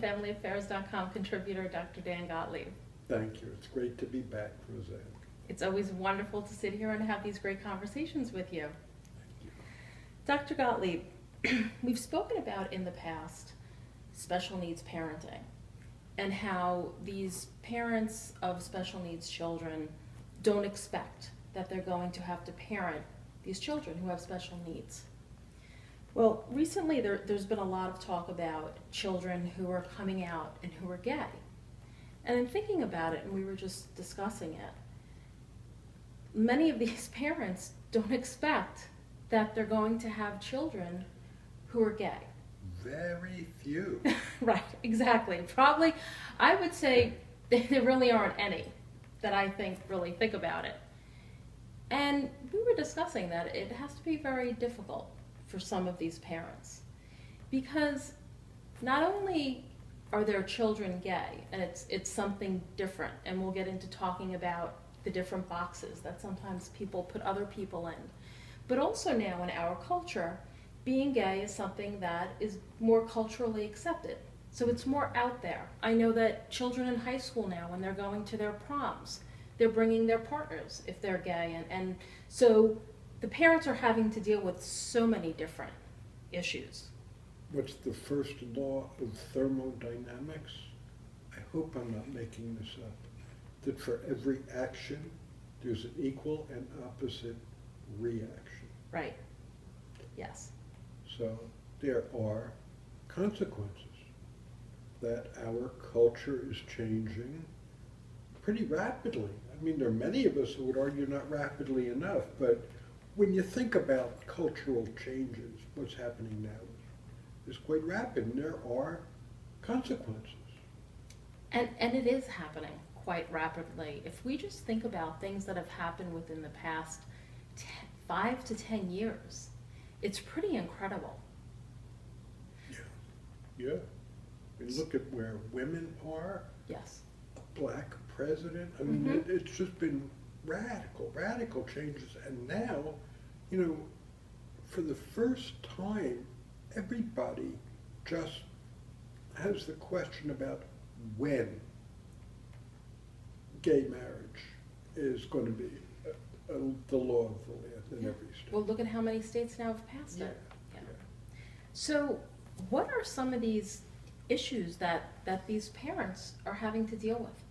FamilyAffaires.com contributor, Dr. Dan Gottlieb. Thank you. It's great to be back, Roseann. It's always wonderful to sit here and have these great conversations with you. Thank you. Dr. Gottlieb, we've spoken about in the past special needs parenting and how these parents of special needs children don't expect that they're going to have to parent these children who have special needs. Well, recently there's been a lot of talk about children who are coming out and who are gay. And I'm thinking about it, and we were just discussing it. Many of these parents don't expect that they're going to have children who are gay. Very few. Right, exactly. Probably, I would say there really aren't any that I think really think about it. And we were discussing that it has to be very difficult for some of these parents, because not only are their children gay, and it's something different, and we'll get into talking about the different boxes that sometimes people put other people in, but also now in our culture, being gay is something that is more culturally accepted. So it's more out there. I know that children in high school now, when they're going to their proms, they're bringing their partners if they're gay, and so the parents are having to deal with so many different issues. What's the first law of thermodynamics? I hope I'm not making this up. That for every action, there's an equal and opposite reaction. Right. Yes. So there are consequences that our culture is changing pretty rapidly. I mean, there are many of us who would argue not rapidly enough, but when you think about cultural changes, what's happening now is quite rapid, and there are consequences. And it is happening quite rapidly. If we just think about things that have happened within the past 5 to 10 years, it's pretty incredible. Yeah. I mean, look at where women are. Yes. A black president. I mean, it's just been radical changes. And now, you know, for the first time, everybody just has the question about when gay marriage is going to be the law of the land in every state. Well, look at how many states now have passed it. Yeah. So what are some of these issues that these parents are having to deal with?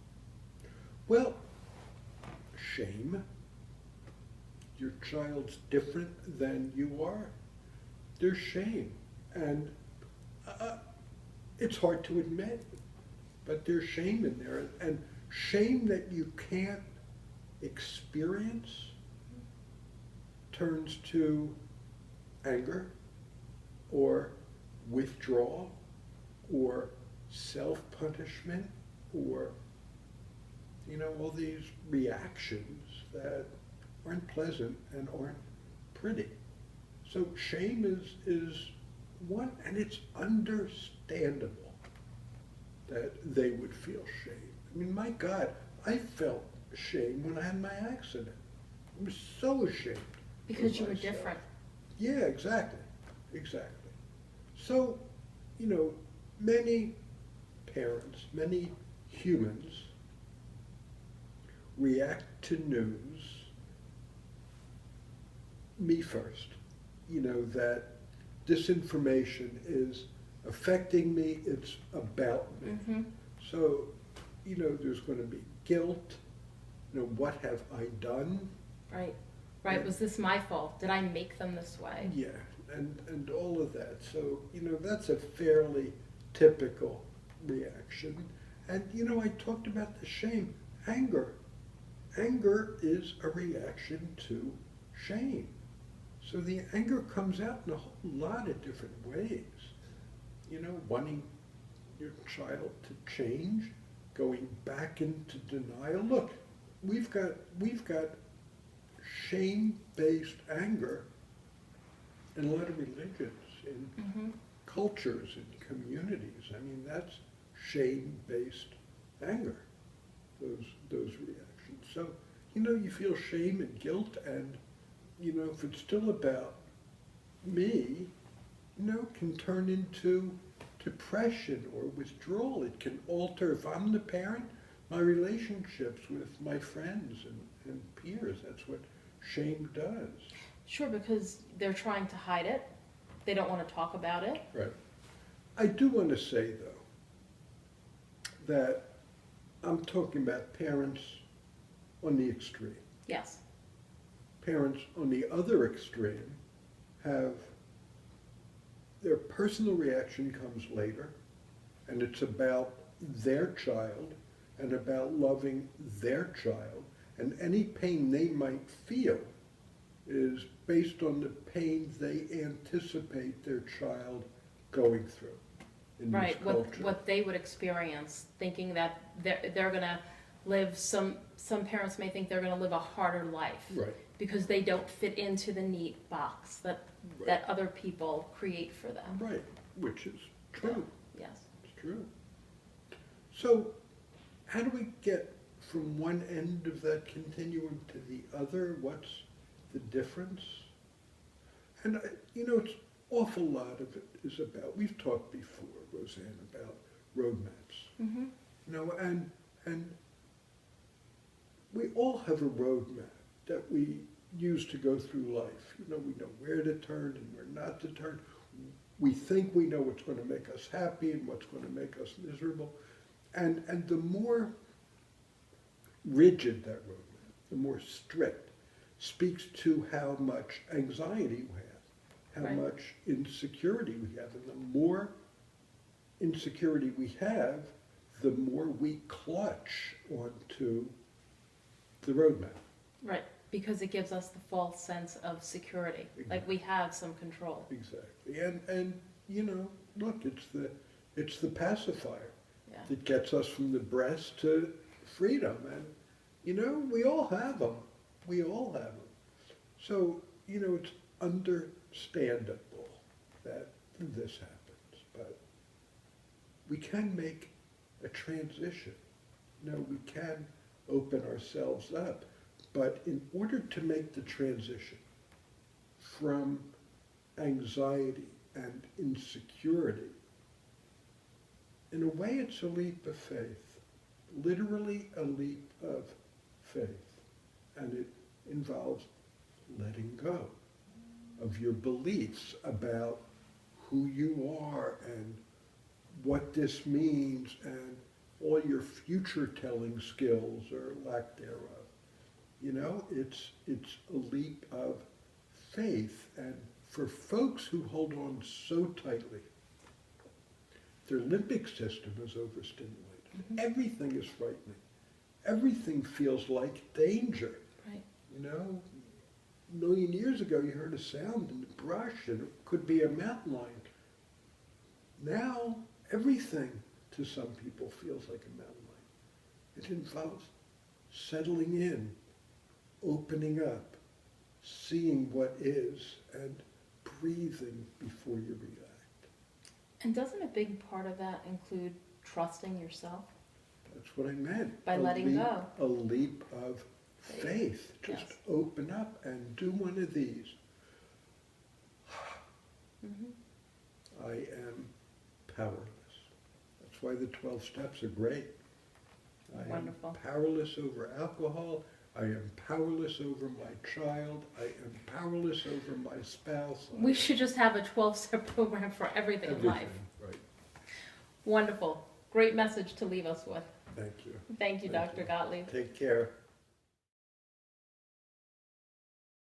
Well, shame. Your child's different than you are. There's shame. And it's hard to admit, but there's shame in there. And shame that you can't experience turns to anger or withdrawal or self-punishment or, you know, all these reactions that aren't pleasant and aren't pretty. So shame is one, and it's understandable that they would feel shame. I mean, my God, I felt shame when I had my accident. I was so ashamed. Because you were different. Yeah, exactly. So, you know, many parents, many humans react to news, me first, you know, that this information is affecting me, it's about me. So, you know, there's going to be guilt, you know, what have I done? Right. Was this my fault? Did I make them this way? Yeah, and all of that. So, you know, that's a fairly typical reaction. And, you know, I talked about the shame. Anger. Anger is a reaction to shame. So the anger comes out in a whole lot of different ways. You know, wanting your child to change, going back into denial. Look, we've got shame-based anger in a lot of religions, in cultures, in communities. I mean, that's shame-based anger, those reactions. So, you know, you feel shame and guilt, and, you know, if it's still about me, you know, can turn into depression or withdrawal. It can alter, if I'm the parent, my relationships with my friends and peers. That's what shame does. Sure, because they're trying to hide it. They don't want to talk about it. Right. I do want to say, though, that I'm talking about parents on the extreme. Yes. Parents on the other extreme have their personal reaction comes later, and it's about their child and about loving their child, and any pain they might feel is based on the pain they anticipate their child going through in Right, this culture. what they would experience, thinking that they're going to live, some parents may think they're going to live a harder life. Right. Because they don't fit into the neat box that other people create for them. Right, which is true. Yes. It's true. So, how do we get from one end of that continuum to the other? What's the difference? And, it's awful lot of it is about, we've talked before, Roseann, about roadmaps. Mm-hmm. And we all have a roadmap that we use to go through life. We know where to turn and where not to turn. We think we know what's going to make us happy and what's going to make us miserable. And the more rigid that roadmap, the more strict, speaks to how much anxiety we have, how much insecurity we have. And the more insecurity we have, the more we clutch onto the roadmap. Right, because it gives us the false sense of security, Exactly. like we have some control. Exactly. And look, it's the pacifier Yeah. that gets us from the breast to freedom. And, we all have them. We all have them. So, it's understandable that this happens. But we can make a transition. We can open ourselves up. But in order to make the transition from anxiety and insecurity, in a way it's a leap of faith, literally a leap of faith. And it involves letting go of your beliefs about who you are and what this means and all your future-telling skills or lack thereof. It's a leap of faith, and for folks who hold on so tightly, their limbic system is overstimulated. Mm-hmm. Everything is frightening. Everything feels like danger. Right. A million years ago you heard a sound in the brush and it could be a mountain lion. Now everything to some people feels like a mountain lion. It involves settling in, opening up, seeing what is, and breathing before you react. And doesn't a big part of that include trusting yourself? That's what I meant. By letting go. A leap of faith. Just Yes. open up and do one of these. Mm-hmm. I am powerless. That's why the 12 steps are great. I Wonderful. am powerless over alcohol. I am powerless over my child. I am powerless over my spouse. We should just have a 12-step program for everything in life. Right. Wonderful. Great message to leave us with. Thank you. Thank you, Thank Dr. you. Gottlieb. Take care.